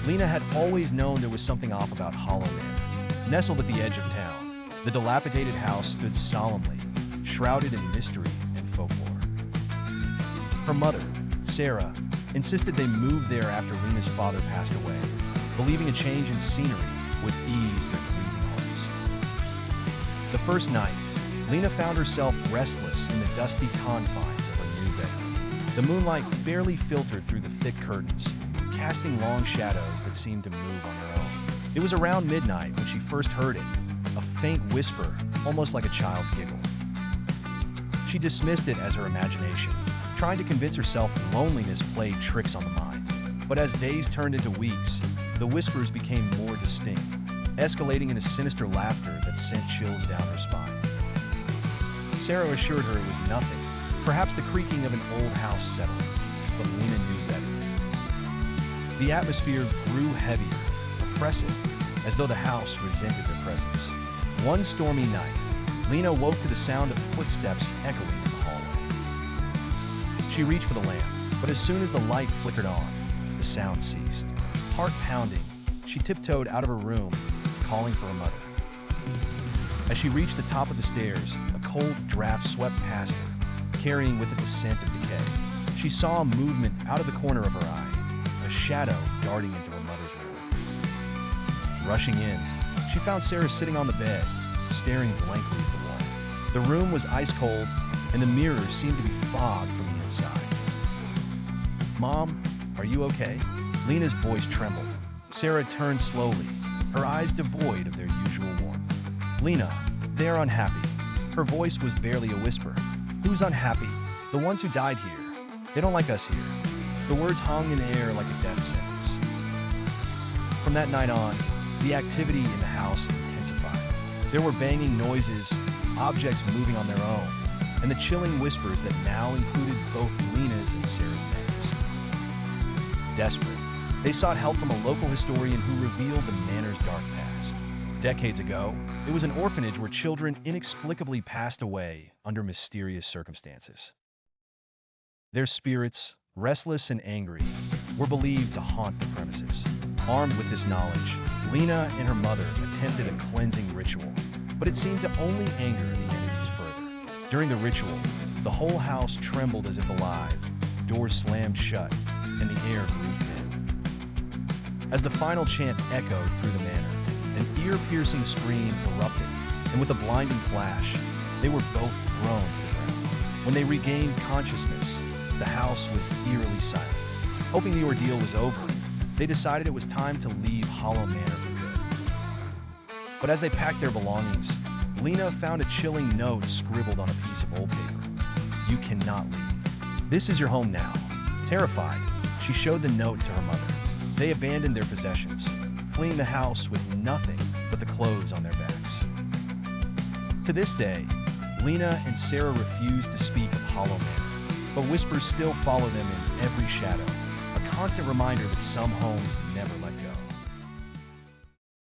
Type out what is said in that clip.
Lena had always known there was something off about Hollow Manor. Nestled at the edge of town, the dilapidated house stood solemnly, shrouded in mystery and folklore. Her mother, Sarah, insisted they move there after Lena's father passed away, believing a change in scenery would ease their grieving hearts. The first night, Lena found herself restless in the dusty confines of her new bedroom. The moonlight barely filtered through the thick curtains, casting long shadows that seemed to move on their own. It was around midnight when she first heard it, a faint whisper, almost like a child's giggle. She dismissed it as her imagination, trying to convince herself loneliness played tricks on the mind. But as days turned into weeks, the whispers became more distinct, escalating into sinister laughter that sent chills down her spine. Sarah assured her it was nothing, perhaps the creaking of an old house settling, but Lena knew better. The atmosphere grew heavier, oppressive, as though the house resented their presence. One stormy night, Lena woke to the sound of footsteps echoing in the hallway. She reached for the lamp, but as soon as the light flickered on, the sound ceased. Heart pounding, she tiptoed out of her room, calling for her mother. As she reached the top of the stairs, a cold draft swept past her, carrying with it the scent of decay. She saw a movement out of the corner of her eye, a shadow darting into her mother's room. Rushing in, she found Sarah sitting on the bed, staring blankly at the wall. The room was ice cold, and the mirror seemed to be fogged from the inside. "Mom, are you okay?" Lena's voice trembled. Sarah turned slowly, her eyes devoid of their usual warmth. "Lena, they are unhappy." Her voice was barely a whisper. "Who's unhappy? The ones who died here. They don't like us here." The words hung in the air like a death sentence. From that night on, the activity in the house intensified. There were banging noises, objects moving on their own, and the chilling whispers that now included both Lena's and Sarah's names. Desperate, they sought help from a local historian who revealed the manor's dark past. Decades ago, it was an orphanage where children inexplicably passed away under mysterious circumstances. Their spirits, restless and angry, were believed to haunt the premises. Armed with this knowledge, Lena and her mother attempted a cleansing ritual, but it seemed to only anger the entities further. During the ritual, the whole house trembled as if alive, doors slammed shut, and the air grew thin. As the final chant echoed through the manor, an ear-piercing scream erupted, and with a blinding flash, they were both thrown to the ground. When they regained consciousness, the house was eerily silent. Hoping the ordeal was over, they decided it was time to leave Hollow Manor for good. But as they packed their belongings, Lena found a chilling note scribbled on a piece of old paper. "You cannot leave. This is your home now." Terrified, she showed the note to her mother. They abandoned their possessions, fleeing the house with nothing but the clothes on their backs. To this day, Lena and Sarah refuse to speak of Hollow Manor, but whispers still follow them in every shadow, a constant reminder that some homes never let go.